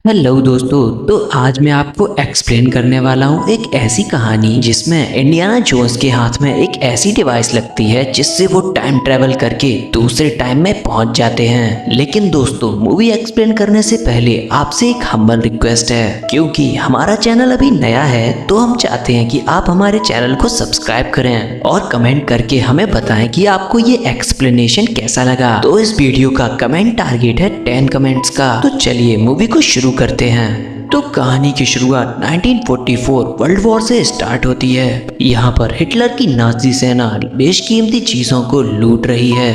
Hello दोस्तों। तो आज मैं आपको एक्सप्लेन करने वाला हूँ एक ऐसी कहानी जिसमें इंडियाना जोन्स के हाथ में एक ऐसी डिवाइस लगती है जिससे वो टाइम ट्रेवल करके दूसरे टाइम में पहुंच जाते हैं। लेकिन दोस्तों, मूवी एक्सप्लेन करने से पहले आपसे एक हम्बल रिक्वेस्ट है, क्योंकि हमारा चैनल अभी नया है तो हम चाहते हैं कि आप हमारे चैनल को सब्सक्राइब करें और कमेंट करके हमें बताएं कि आपको ये एक्सप्लेनेशन कैसा लगा। तो इस वीडियो का कमेंट टारगेट है 10 कमेंट्स का। तो चलिए मूवी को शुरू करते हैं। तो कहानी की शुरुआत 1944 वर्ल्ड वॉर से स्टार्ट होती है। यहाँ पर हिटलर की नाजी सेना बेशकीमती चीजों को लूट रही है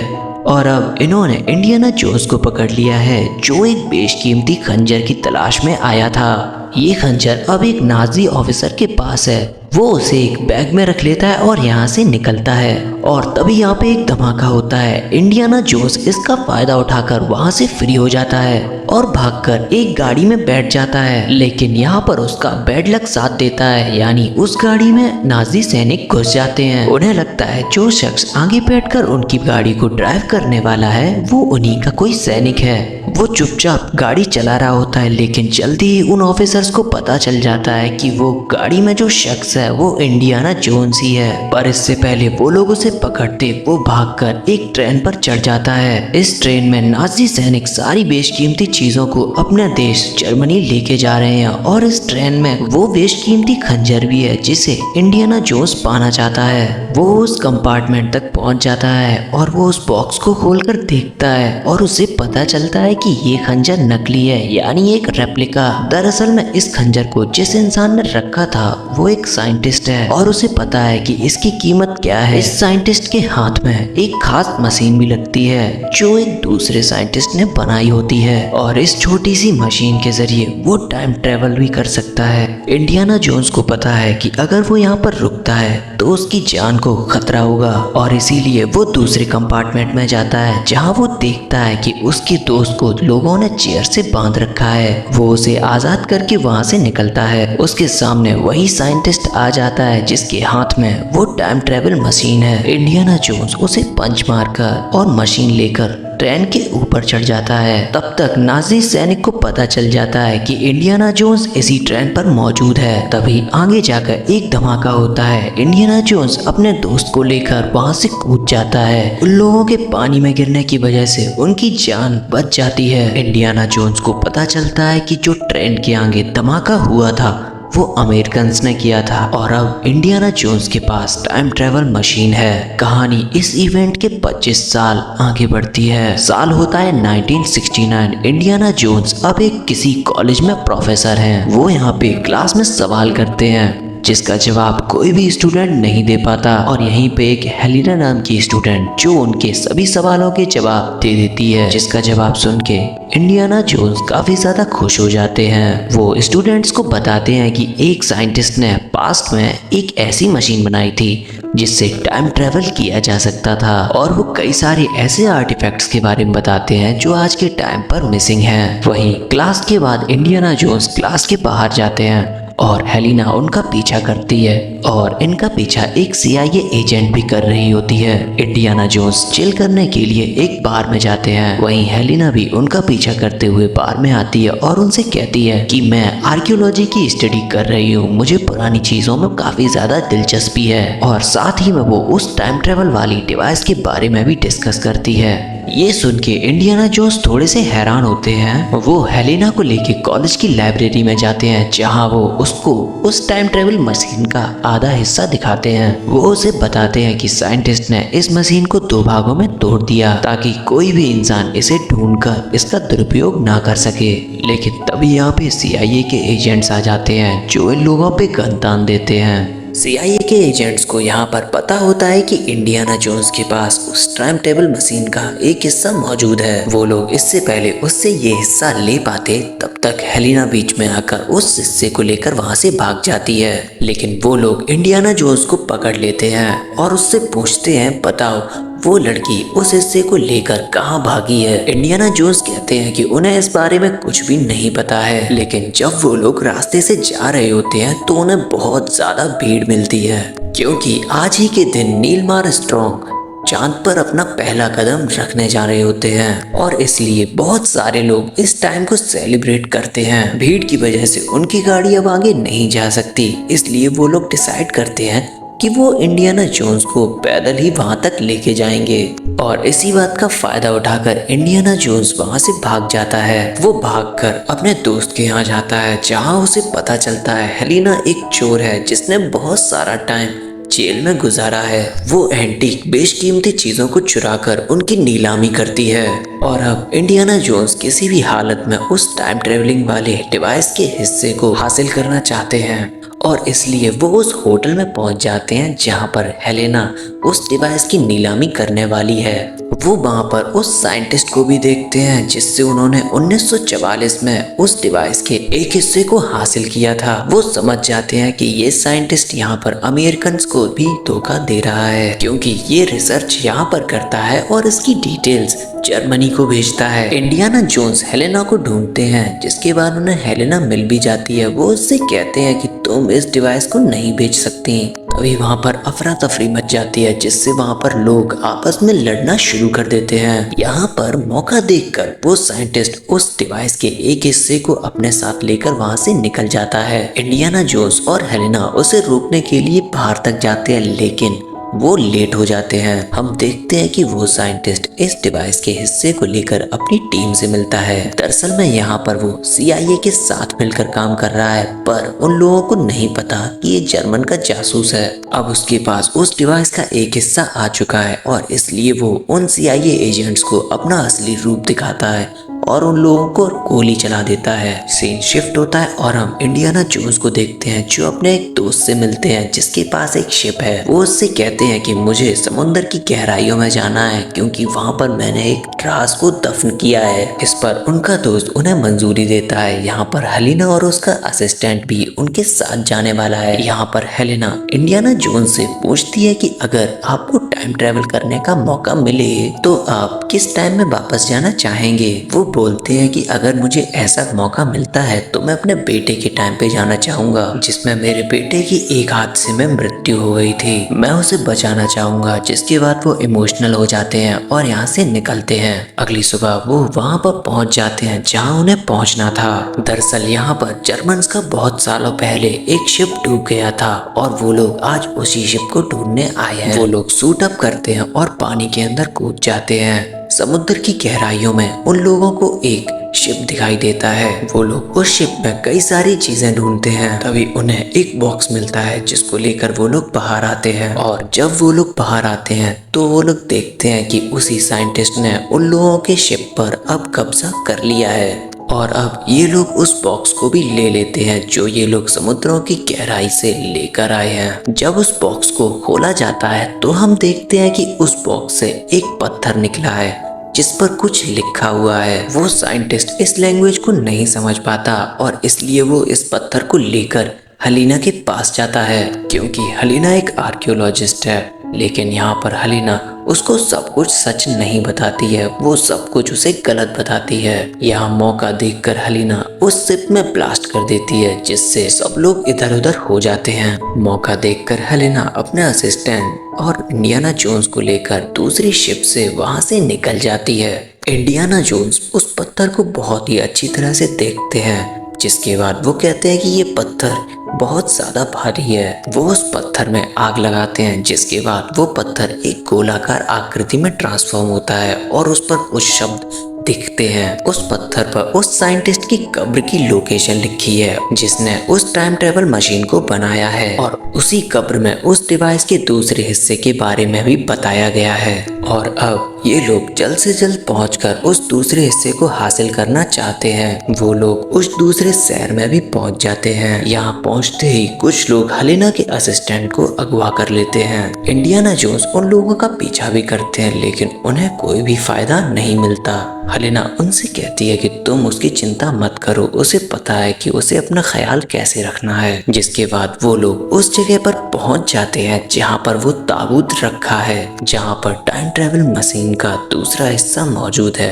और अब इन्होंने इंडियाना जोन्स को पकड़ लिया है, जो एक बेशकीमती खंजर की तलाश में आया था। ये खंजर अब एक नाजी ऑफिसर के पास है। वो उसे एक बैग में रख लेता है और यहाँ से निकलता है और तभी यहाँ पे एक धमाका होता है। इंडियाना जोन्स इसका फायदा उठाकर वहाँ से फ्री हो जाता है और भागकर एक गाड़ी में बैठ जाता है। लेकिन यहाँ पर उसका बैड लक साथ देता है, यानी उस गाड़ी में नाजी सैनिक घुस जाते हैं। उन्हें लगता है जो शख्स आगे बैठकर उनकी गाड़ी को ड्राइव करने वाला है वो उन्हीं का कोई सैनिक है। वो चुपचाप गाड़ी चला रहा होता है, लेकिन जल्दी ही उन ऑफिसर्स को पता चल जाता है कि वो गाड़ी में जो शख्स है वो इंडियाना जोन्स ही है। पर इससे पहले वो लोग उसे पकड़ते वो भागकर एक ट्रेन पर चढ़ जाता है। इस ट्रेन में नाजी सैनिक सारी बेशकीमती चीजों को अपने देश जर्मनी लेके जा रहे हैं और इस ट्रेन में वो बेशकीमती खंजर भी है जिसे इंडियाना जोन्स पाना चाहता है। वो उस कंपार्टमेंट तक पहुंच जाता है और वो उस बॉक्स को खोलकर देखता है और उसे पता चलता है कि ये खंजर नकली है, यानी एक रेप्लिका। दरअसल में इस खंजर को जिस इंसान ने रखा था वो एक साइंटिस्ट है और उसे पता है कि इसकी कीमत क्या है। इस साइंटिस्ट के हाथ में एक खास मशीन भी लगती है जो एक दूसरे साइंटिस्ट ने बनाई होती है और इस छोटी सी मशीन के जरिए वो टाइम ट्रेवल भी कर सकता है। इंडियाना जोन्स को पता है कि अगर वो यहाँ पर रुकता है तो उसकी जान को खतरा होगा और इसीलिए वो दूसरे कंपार्टमेंट में जाता है, जहाँ वो देखता है कि उसके दोस्त को लोगों ने चेयर से बांध रखा है। वो उसे आजाद करके वहाँ से निकलता है। उसके सामने वही साइंटिस्ट आ जाता है जिसके हाथ में वो टाइम ट्रेवल मशीन है। इंडियाना जोन्स उसे पंच मारकर और मशीन लेकर ट्रेन के ऊपर चढ़ जाता है। तब तक नाजी सैनिक को पता चल जाता है कि इंडियाना जोन्स इसी ट्रेन पर मौजूद है। तभी आगे जाकर एक धमाका होता है। इंडियाना जोन्स अपने दोस्त को लेकर वहां से कूद जाता है। उन लोगों के पानी में गिरने की वजह से उनकी जान बच जाती है। इंडियाना जोन्स को पता चलता है कि जो ट्रेन के आगे धमाका हुआ था वो अमेरिकन्स ने किया था और अब इंडियाना जोन्स के पास टाइम ट्रेवल मशीन है। कहानी इस इवेंट के 25 साल आगे बढ़ती है। साल होता है 1969। इंडियाना जोन्स अब एक किसी कॉलेज में प्रोफेसर हैं। वो यहाँ पे क्लास में सवाल करते हैं जिसका जवाब कोई भी स्टूडेंट नहीं दे पाता और यहीं पे एक हेलिना नाम की स्टूडेंट जो उनके सभी सवालों के जवाब दे देती है, जिसका जवाब सुन के इंडियाना जोन्स काफी ज्यादा खुश हो जाते हैं। वो स्टूडेंट्स को बताते हैं कि एक साइंटिस्ट ने पास्ट में एक ऐसी मशीन बनाई थी जिससे टाइम ट्रेवल किया जा सकता था और वो कई सारे ऐसे आर्टिफैक्ट्स के बारे में बताते हैं जो आज के टाइम पर मिसिंग हैं। वहीं क्लास के बाद इंडियाना जोन्स क्लास के बाहर जाते हैं और हेलिना उनका पीछा करती है और इनका पीछा एक CIA एजेंट भी कर रही होती है। इंडियाना जोन्स चिल करने के लिए एक बार में जाते हैं। वहीं हेलिना भी उनका पीछा करते हुए बार में आती है और उनसे कहती है कि मैं आर्कियोलॉजी की स्टडी कर रही हूँ, मुझे पुरानी चीजों में काफी ज्यादा दिलचस्पी है और साथ ही में वो उस टाइम ट्रेवल वाली डिवाइस के बारे में भी डिस्कस करती है। ये सुन के इंडियाना जोन्स थोड़े से हैरान होते हैं। वो हेलिना को लेके कॉलेज की लाइब्रेरी में जाते हैं जहाँ वो उसको उस टाइम ट्रेवल मशीन का आधा हिस्सा दिखाते हैं। वो उसे बताते हैं कि साइंटिस्ट ने इस मशीन को 2 भागों में तोड़ दिया ताकि कोई भी इंसान इसे ढूंढकर इसका दुरुपयोग ना कर सके। लेकिन तभी यहाँ पे CIA के एजेंट्स आ जाते हैं जो इन लोगों पे गन तान देते हैं। CIA के एजेंट्स को यहाँ पर पता होता है कि इंडियाना जोन्स के पास उस टाइम टेबल मशीन का एक हिस्सा मौजूद है। वो लोग इससे पहले उससे ये हिस्सा ले पाते तब तक हेलिना बीच में आकर उस हिस्से को लेकर वहाँ से भाग जाती है। लेकिन वो लोग इंडियाना जोन्स को पकड़ लेते हैं और उससे पूछते हैं, बताओ वो लड़की उस हिस्से को लेकर कहाँ भागी है। इंडियाना जोन्स कहते हैं कि उन्हें इस बारे में कुछ भी नहीं पता है। लेकिन जब वो लोग रास्ते से जा रहे होते हैं तो उन्हें बहुत ज्यादा भीड़ मिलती है, क्योंकि आज ही के दिन नील आर्मस्ट्रांग चांद पर अपना पहला कदम रखने जा रहे होते हैं और इसलिए बहुत सारे लोग इस टाइम को सेलिब्रेट करते हैं। भीड़ की वजह से उनकी गाड़ी अब आगे नहीं जा सकती, इसलिए वो लोग डिसाइड करते हैं कि वो इंडियाना जोन्स को पैदल ही वहां तक लेके जाएंगे। और इसी बात का फायदा उठाकर इंडियाना जोन्स वहां से भाग जाता है। वो भागकर अपने दोस्त के यहाँ जाता है, जहाँ उसे पता चलता है हेलिना एक चोर है जिसने बहुत सारा टाइम जेल में गुजारा है। वो एंटीक बेशकीमती चीजों को चुराकर उनकी नीलामी करती है और अब इंडियाना जोन्स किसी भी हालत में उस टाइम ट्रेवलिंग वाले डिवाइस के हिस्से को हासिल करना चाहते हैं और इसलिए वो उस होटल में पहुंच जाते हैं जहां पर हेलेना उस डिवाइस की नीलामी करने वाली है। वो वहां पर उस साइंटिस्ट को भी देखते हैं जिससे उन्होंने 1944 में उस डिवाइस के एक हिस्से को हासिल किया था। वो समझ जाते हैं कि ये साइंटिस्ट यहाँ पर अमेरिकन को भी धोखा दे रहा है क्योंकि ये रिसर्च यहाँ पर करता है और इसकी डिटेल्स जर्मनी को भेजता है। इंडियाना जोन्स हेलेना को ढूंढते हैं, जिसके बाद उन्हें हेलेना मिल भी जाती है। वो उससे कहते हैं कि तुम इस डिवाइस को नहीं बेच सकती। अभी वहाँ पर अफरा तफरी मच जाती है जिससे वहाँ पर लोग आपस में लड़ना शुरू कर देते हैं। यहाँ पर मौका देखकर वो साइंटिस्ट उस डिवाइस के एक हिस्से को अपने साथ लेकर वहाँ से निकल जाता है। इंडियाना जोन्स और हेलेना उसे रोकने के लिए बाहर तक जाते हैं, लेकिन वो लेट हो जाते हैं। हम देखते हैं कि वो साइंटिस्ट इस डिवाइस के हिस्से को लेकर अपनी टीम से मिलता है। दरअसल में यहाँ पर वो CIA के साथ मिलकर काम कर रहा है, पर उन लोगों को नहीं पता कि ये जर्मन का जासूस है। अब उसके पास उस डिवाइस का एक हिस्सा आ चुका है और इसलिए वो उन CIA एजेंट्स को अपना असली रूप दिखाता है और उन लोगों को गोली चला देता है। सीन शिफ्ट होता है और हम इंडियाना जोन्स को देखते हैं जो अपने एक दोस्त से मिलते हैं जिसके पास एक शिप है। वो उससे कहते हैं कि मुझे समुद्र की गहराइयों में जाना है क्योंकि वहाँ पर मैंने एक राज को दफन किया है। इस पर उनका दोस्त उन्हें मंजूरी देता है। यहाँ पर हेलेना और उसका असिस्टेंट भी उनके साथ जाने वाला है। यहाँ पर हेलेना इंडियाना जोन्स से पूछती है कि अगर आपको टाइम ट्रेवल करने का मौका मिले तो आप किस टाइम में वापस जाना चाहेंगे। वो बोलते हैं कि अगर मुझे ऐसा मौका मिलता है तो मैं अपने बेटे के टाइम पे जाना चाहूंगा जिसमें मेरे बेटे की एक हादसे में मृत्यु हो गई थी। मैं उसे बचाना चाहूंगा। जिसके बाद वो इमोशनल हो जाते हैं और यहाँ से निकलते हैं। अगली सुबह वो वहाँ पर पहुँच जाते हैं जहाँ उन्हें पहुँचना था। दरअसल यहाँ पर जर्मन्स का बहुत सालों पहले एक शिप डूब गया था और वो लोग आज उसी शिप को ढूंढने आए हैं। वो लोग सूट अप करते हैं और पानी के अंदर कूद जाते हैं। समुद्र की गहराइयों में उन लोगों को एक शिप दिखाई देता है। वो लोग उस शिप में कई सारी चीजें ढूंढते हैं। तभी उन्हें एक बॉक्स मिलता है जिसको लेकर वो लोग बाहर आते हैं और जब वो लोग बाहर आते हैं तो वो लोग देखते हैं कि उसी साइंटिस्ट ने उन लोगों के शिप पर अब कब्जा कर लिया है और अब ये लोग उस बॉक्स को भी ले लेते हैं जो ये लोग समुद्रों की गहराई से लेकर आए हैं। जब उस बॉक्स को खोला जाता है तो हम देखते हैं कि उस बॉक्स से एक पत्थर निकला है जिस पर कुछ लिखा हुआ है। वो साइंटिस्ट इस लैंग्वेज को नहीं समझ पाता और इसलिए वो इस पत्थर को लेकर हेलेना के पास जाता है क्योंकि हेलेना एक आर्कियोलॉजिस्ट है। लेकिन यहाँ पर हेलेना उसको सब कुछ सच नहीं बताती है, वो सब कुछ उसे गलत बताती है। यहाँ मौका देखकर हेलेना उस शिप में ब्लास्ट कर देती है जिससे सब लोग इधर उधर हो जाते हैं। मौका देखकर हेलेना अपने असिस्टेंट और इंडियाना जोन्स को लेकर दूसरी शिप से वहां से निकल जाती है। इंडियाना जोन्स उस पत्थर को बहुत ही अच्छी तरह से देखते हैं जिसके बाद वो कहते हैं कि ये पत्थर बहुत ज्यादा भारी है। वो उस पत्थर में आग लगाते हैं जिसके बाद वो पत्थर एक गोलाकार आकृति में ट्रांसफॉर्म होता है और उस पर कुछ शब्द दिखते हैं। उस पत्थर पर उस साइंटिस्ट की कब्र की लोकेशन लिखी है जिसने उस टाइम ट्रेवल मशीन को बनाया है और उसी कब्र में उस डिवाइस के दूसरे हिस्से के बारे में भी बताया गया है। और अब ये लोग जल्द से जल्द पहुंचकर उस दूसरे हिस्से को हासिल करना चाहते हैं। वो लोग उस दूसरे शहर में भी पहुंच जाते हैं। यहाँ पहुंचते ही कुछ लोग हेलेना के असिस्टेंट को अगवा कर लेते हैं। इंडियाना जोन्स उन लोगों का पीछा भी करते हैं लेकिन उन्हें कोई भी फायदा नहीं मिलता। हेलेना उनसे कहती है कि तुम उसकी चिंता मत करो, उसे पता है कि उसे अपना ख्याल कैसे रखना है। जिसके बाद वो लोग उस जगह पर पहुंच जाते हैं जहां पर वो ताबूत रखा है, जहां पर टाइम ट्रेवल मशीन का दूसरा हिस्सा मौजूद है।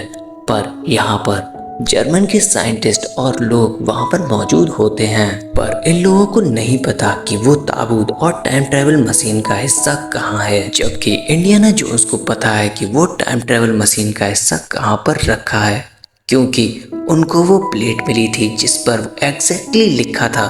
पर यहाँ पर जर्मन के साइंटिस्ट और लोग वहाँ पर मौजूद होते हैं, पर इन लोगों को नहीं पता कि वो ताबूत और टाइम ट्रेवल मशीन का हिस्सा कहाँ है। जबकि इंडियाना जोन्स को पता है कि वो टाइम ट्रेवल मशीन का हिस्सा कहाँ पर रखा है, क्योंकि उनको वो प्लेट मिली थी जिस पर एग्जैक्टली लिखा था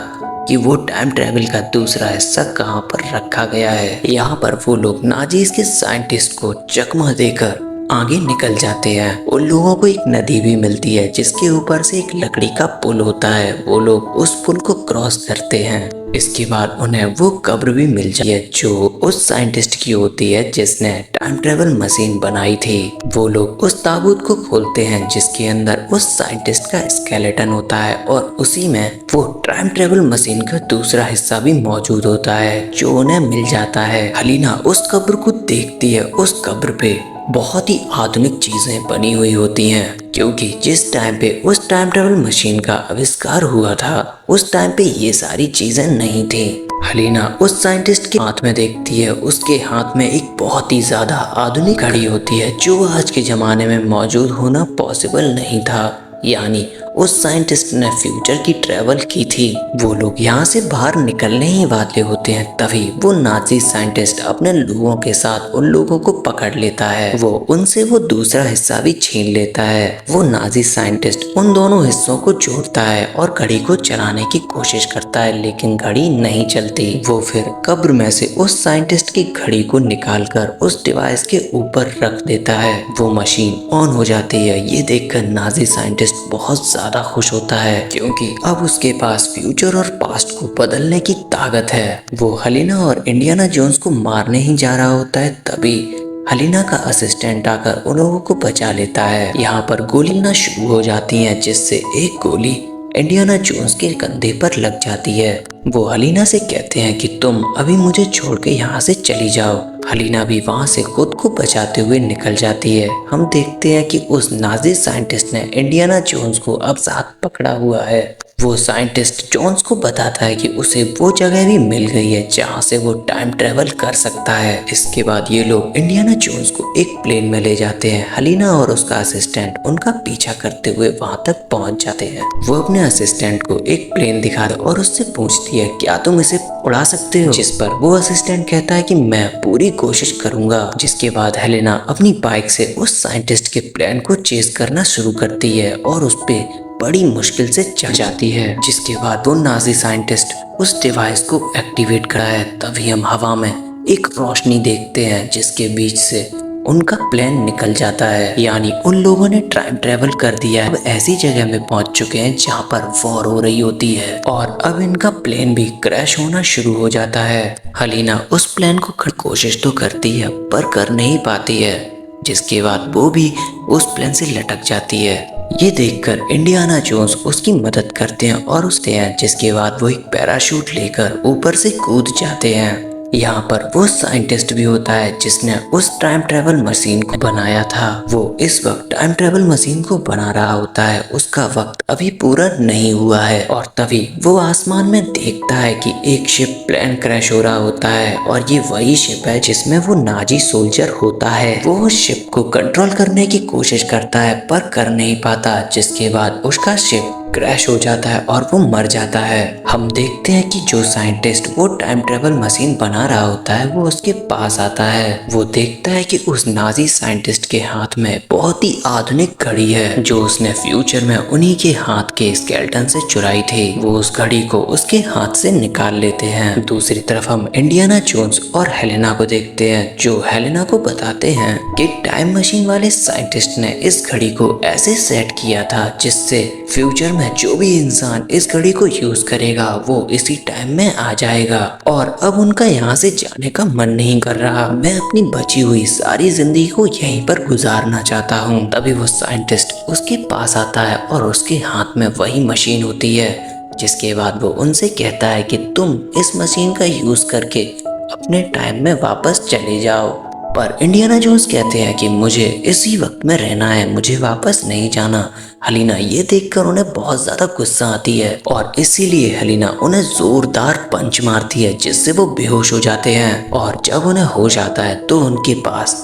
कि वो टाइम ट्रेवल का दूसरा हिस्सा कहाँ पर रखा गया है। यहाँ पर वो लोग नाजीज के साइंटिस्ट को चकमा देकर आगे निकल जाते हैं। उन लोगों को एक नदी भी मिलती है जिसके ऊपर से एक लकड़ी का पुल होता है। वो लोग उस पुल को क्रॉस करते हैं। इसके बाद उन्हें वो कब्र भी मिल जाती है जो उस साइंटिस्ट की होती है जिसने टाइम ट्रेवल मशीन बनाई थी। वो लोग उस ताबूत को खोलते हैं जिसके अंदर उस साइंटिस्ट का स्केलेटन होता है और उसी में वो टाइम ट्रेवल मशीन का दूसरा हिस्सा भी मौजूद होता है जो उन्हें मिल जाता है। हलीना उस कब्र को देखती है। उस कब्र पे बहुत ही आधुनिक चीजें बनी हुई होती हैं, क्योंकि जिस टाइम पे उस टाइम ट्रेवल मशीन का आविष्कार हुआ था उस टाइम पे ये सारी चीजें नहीं थी। हलीना उस साइंटिस्ट के हाथ में देखती है। उसके हाथ में एक बहुत ही ज्यादा आधुनिक घड़ी होती है जो आज के जमाने में मौजूद होना पॉसिबल नहीं था। यानी उस साइंटिस्ट ने फ्यूचर की ट्रेवल की थी। वो लोग यहाँ से बाहर निकलने ही वाले होते हैं, तभी वो नाजी साइंटिस्ट अपने लोगों के साथ उन लोगों को पकड़ लेता है। वो उनसे वो दूसरा हिस्सा भी छीन लेता है। वो नाजी साइंटिस्ट उन दोनों हिस्सों को जोड़ता है और घड़ी को चलाने की कोशिश करता है, लेकिन घड़ी नहीं चलती। वो फिर कब्र में से उस साइंटिस्ट की घड़ी को निकालकर उस डिवाइस के ऊपर रख देता है। वो मशीन ऑन हो जाती है। ये देखकर नाजी साइंटिस्ट बहुत ज्यादा खुश होता है, क्योंकि अब उसके पास फ्यूचर और पास्ट को बदलने की ताकत है। वो हलीना और इंडियाना जोन्स को मारने ही जा रहा होता है, तभी हलीना का असिस्टेंट आकर उन लोगों को बचा लेता है। यहाँ पर गोली ना शुरू हो जाती है, जिससे एक गोली इंडियाना जोन्स के कंधे पर लग जाती है। वो हलीना से कहते हैं कि तुम अभी मुझे छोड़ के यहाँ से चली जाओ। हलीना भी वहाँ से खुद को बचाते हुए निकल जाती है। हम देखते हैं कि उस नाजी साइंटिस्ट ने इंडियाना जोन्स को अब साथ पकड़ा हुआ है। वो साइंटिस्ट जोन्स को बताता है कि उसे वो जगह भी मिल गई है जहाँ से वो टाइम ट्रेवल कर सकता है। इसके बाद ये लोग इंडियाना जोन्स को एक प्लेन में ले जाते हैं। हलीना और उसका असिस्टेंट उनका पीछा करते हुए वहाँ तक पहुँच जाते हैं। वो अपने असिस्टेंट को एक प्लेन दिखाता और उससे पूछती है क्या तुम इसे उड़ा सकते हो, जिस पर वो असिस्टेंट कहता है कि मैं पूरी कोशिश करूंगा। जिसके बाद हेलेना अपनी बाइक से उस साइंटिस्ट के प्लेन को चेस करना शुरू करती है और उस पे बड़ी मुश्किल से चढ़ जाती है। जिसके बाद वो नाजी साइंटिस्ट उस डिवाइस को एक्टिवेट करा है। तभी हम हवा में एक रोशनी देखते हैं जिसके बीच से उनका प्लेन निकल जाता है। यानी उन लोगों ने टाइम ट्रेवल कर दिया है। अब ऐसी जगह में पहुंच चुके हैं जहां पर वॉर हो रही होती है और अब इनका प्लेन भी क्रैश होना शुरू हो जाता है। हलीना उस प्लेन को कोशिश तो करती है पर कर नहीं पाती है, जिसके बाद वो भी उस प्लेन से लटक जाती है। ये देखकर इंडियाना जोन्स उसकी मदद करते हैं और उसते हैं, जिसके बाद वो एक पैराशूट लेकर ऊपर से कूद जाते हैं। यहाँ पर वो साइंटिस्ट भी होता है जिसने उस टाइम ट्रेवल मशीन को बनाया था। वो इस वक्त टाइम ट्रेवल मशीन को बना रहा होता है। उसका वक्त अभी पूरा नहीं हुआ है और तभी वो आसमान में देखता है कि एक शिप प्लेन क्रैश हो रहा होता है और ये वही शिप है जिसमें वो नाजी सोल्जर होता है। वो उस शिप को कंट्रोल करने की कोशिश करता है पर कर नहीं पाता, जिसके बाद उसका शिप क्रैश हो जाता है और वो मर जाता है। हम देखते हैं कि जो साइंटिस्ट वो टाइम ट्रेवल मशीन बना रहा होता है वो उसके पास आता है। वो देखता है कि उस नाजी साइंटिस्ट के हाथ में बहुत ही आधुनिक घड़ी है जो उसने फ्यूचर में उन्हीं के हाथ के स्केलेटन से चुराई थी। वो उस घड़ी को उसके हाथ से निकाल लेते हैं। दूसरी तरफ हम इंडियाना जोन्स और हेलेना को देखते हैं, जो हेलेना को बताते हैं कि टाइम मशीन वाले साइंटिस्ट ने इस घड़ी को ऐसे सेट किया था जिससे फ्यूचर में जो भी इंसान इस घड़ी को यूज करेगा वो इसी टाइम में आ जाएगा। और अब उनका यहाँ से जाने का मन नहीं कर रहा। मैं अपनी बची हुई सारी जिंदगी को यहीं पर गुजारना चाहता हूँ। तभी वो साइंटिस्ट उसके पास आता है और उसके हाथ में वही मशीन होती है, जिसके बाद वो उनसे कहता है कि तुम इस मशीन का यूज करके अपने टाइम में वापस चले जाओ। पर इंडियाना जोन्स कहते हैं कि मुझे इसी वक्त में रहना है, मुझे वापस नहीं जाना। हलीना ये देखकर उन्हें बहुत ज्यादा गुस्सा आती है और इसीलिए हलीना उन्हें जोरदार पंच मारती है जिससे वो बेहोश हो जाते हैं। और जब उन्हें होश आता है तो उनके पास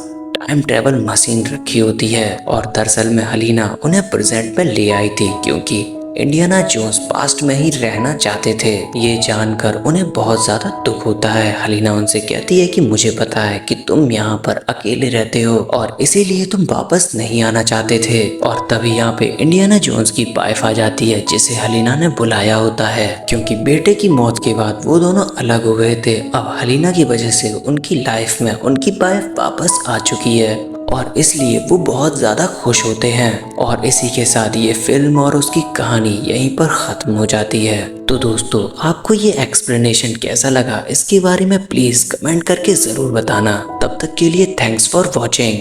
टाइम ट्रेवल मशीन रखी होती है और दरअसल में हलीना उन्हें प्रेजेंट में ले आई थी क्योंकि इंडियाना जोन्स पास्ट में ही रहना चाहते थे। ये जानकर उन्हें बहुत ज्यादा दुख होता है। हलीना उनसे कहती है कि मुझे पता है कि तुम यहाँ पर अकेले रहते हो और इसीलिए तुम वापस नहीं आना चाहते थे। और तभी यहाँ पे इंडियाना जोन्स की वाइफ आ जाती है जिसे हलीना ने बुलाया होता है क्योंकि बेटे की मौत के बाद वो दोनों अलग हो गए थे। अब हलीना की वजह से उनकी लाइफ में उनकी वाइफ वापस आ चुकी है और इसलिए वो बहुत ज़्यादा खुश होते हैं। और इसी के साथ ये फिल्म और उसकी कहानी यहीं पर ख़त्म हो जाती है। तो दोस्तों, आपको ये एक्सप्लेनेशन कैसा लगा इसके बारे में प्लीज़ कमेंट करके ज़रूर बताना। तब तक के लिए थैंक्स फॉर वॉचिंग।